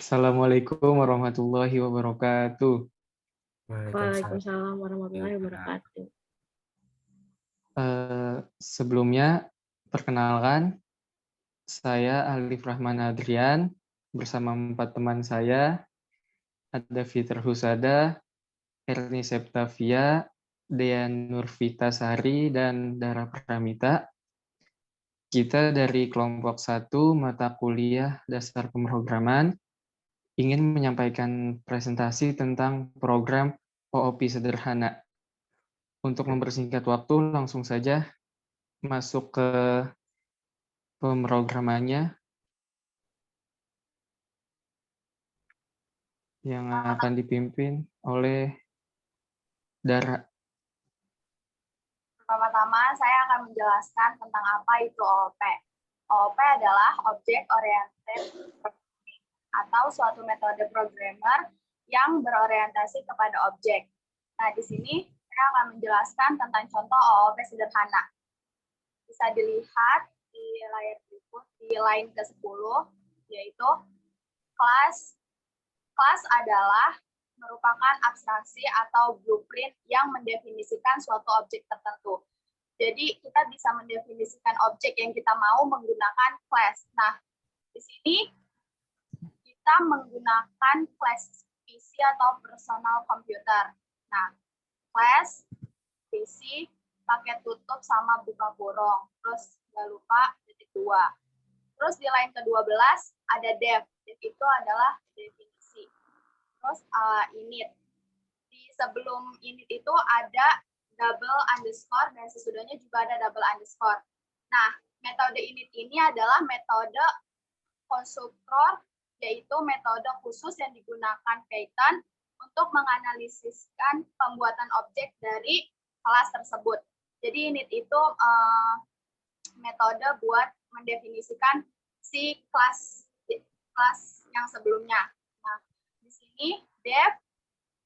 Assalamualaikum warahmatullahi wabarakatuh. Waalaikumsalam warahmatullahi wabarakatuh. Sebelumnya, perkenalkan, saya Alif Rahman Adrian bersama 4 teman saya, ada Fitr Husada, Erni Septavia, Dean Nurvita Sari, dan Dara Pramita. Kita dari kelompok 1 mata kuliah dasar pemrograman ingin menyampaikan presentasi tentang program OOP sederhana. Untuk mempersingkat waktu, langsung saja masuk ke pemrogramannya yang akan dipimpin oleh Dara. Pertama-tama saya akan menjelaskan tentang apa itu OOP. OOP adalah Object Oriented Programming atau suatu metode programmer yang berorientasi kepada objek. Nah, di sini saya akan menjelaskan tentang contoh OOP sederhana. Bisa dilihat di layar berikut di line ke-10, yaitu kelas. Kelas adalah merupakan abstraksi atau blueprint yang mendefinisikan suatu objek tertentu. Jadi kita bisa mendefinisikan objek yang kita mau menggunakan class. Nah, di sini kita menggunakan class PC atau personal computer. Nah, class PC pakai tutup sama buka kurung. Terus nggak lupa titik 2. Terus di line ke-12 ada def. Def itu adalah definisi. Terus init. Di sebelum init itu ada double underscore dan sesudahnya juga ada double underscore. Nah, metode init ini adalah metode konstruktor, yaitu metode khusus yang digunakan Python untuk menganalisiskan pembuatan objek dari kelas tersebut. Jadi init itu metode buat mendefinisikan si kelas yang sebelumnya. Nah, di sini def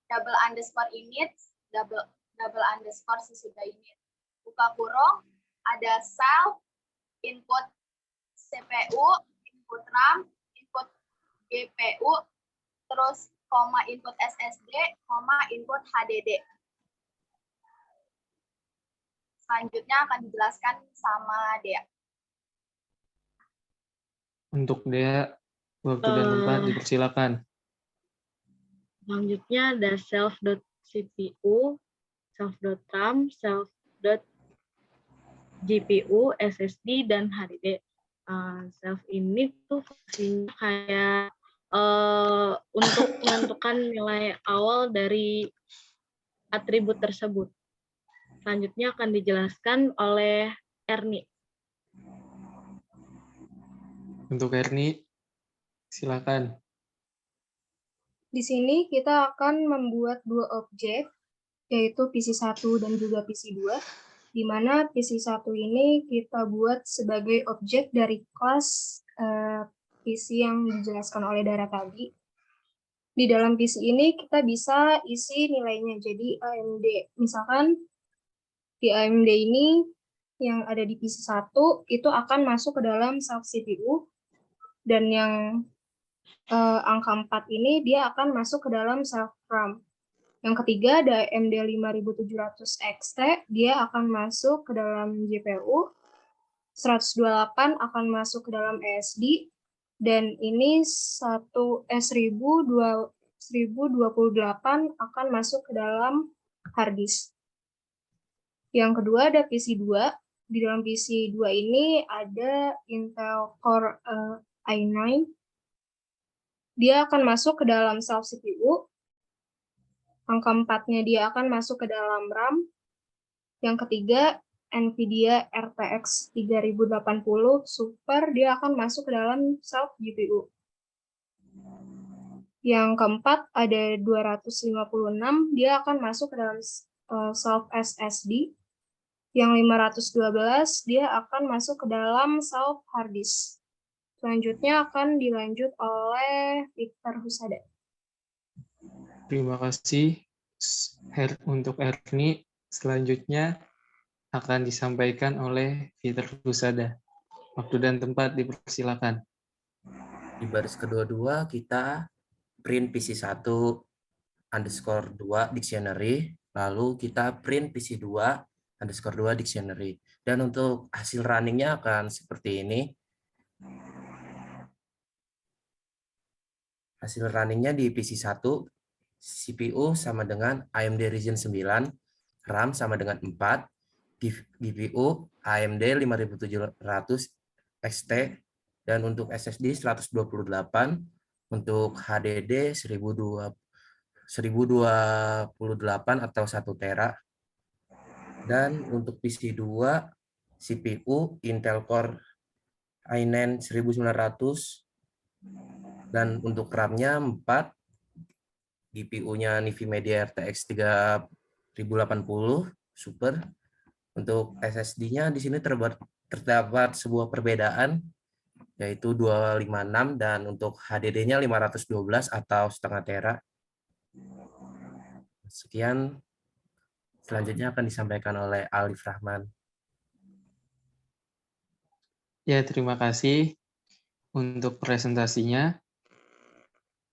double underscore init double underscore sesudah init. Buka kurung, ada self, input CPU, input RAM, input GPU, terus koma input SSD, koma input HDD. Selanjutnya akan dijelaskan sama Dea. Untuk Dea, waktu dan tempat dipersilakan. Selanjutnya ada self.cpu, self.ram, self.gpu, SSD, dan HDD. Self ini tuh fungsinya kayak untuk menentukan nilai awal dari atribut tersebut. Selanjutnya akan dijelaskan oleh Erni. Untuk Erni, silakan. Di sini kita akan membuat 2 objek, yaitu PC1 dan juga PC2, di mana PC1 ini kita buat sebagai objek dari kelas PC yang dijelaskan oleh Dara tadi. Di dalam PC ini kita bisa isi nilainya, jadi AMD. Misalkan di AMD ini yang ada di PC1 itu akan masuk ke dalam self CPU, dan yang angka 4 ini dia akan masuk ke dalam self RAM. Yang ketiga ada AMD 5700 XT, dia akan masuk ke dalam GPU, 128 akan masuk ke dalam ESD, dan ini 1028 akan masuk ke dalam hard disk. Yang kedua ada PC2. Di dalam PC2 ini ada Intel Core i9. Dia akan masuk ke dalam self CPU. Angka 4-nya dia akan masuk ke dalam RAM. Yang ketiga, NVIDIA RTX 3080 Super, dia akan masuk ke dalam self GPU. Yang keempat, ada 256, dia akan masuk ke dalam self SSD. Yang 512, dia akan masuk ke dalam self hard disk. Selanjutnya akan dilanjut oleh Fitr Husada. Terima kasih untuk Erni. Selanjutnya akan disampaikan oleh Fitr Husada. Waktu dan tempat dipersilakan. Di baris kedua-dua kita print PC1 underscore 2 dictionary, lalu kita print PC2 underscore 2 dictionary. Dan untuk hasil runningnya akan seperti ini. Hasil runningnya di PC1, CPU sama dengan AMD Ryzen 9, RAM sama dengan 4, GPU AMD 5700 XT, dan untuk SSD 128, untuk HDD 1028 atau 1 tera. Dan untuk PC2, CPU Intel Core i9 1900, dan untuk RAM-nya 4, GPU-nya NVIDIA RTX 3080 Super. Untuk SSD-nya di sini terdapat sebuah perbedaan, yaitu 256, dan untuk HDD-nya 512 atau setengah tera. Sekian, selanjutnya akan disampaikan oleh Alif Rahman. Ya, terima kasih untuk presentasinya.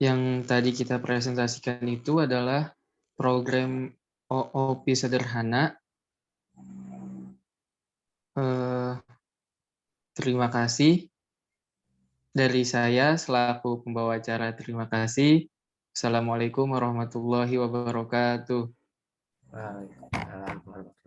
Yang tadi kita presentasikan itu adalah program OOP sederhana. Terima kasih. Dari saya selaku pembawa acara, terima kasih. Assalamualaikum warahmatullahi wabarakatuh. Waalaikumsalam warahmatullahi wabarakatuh.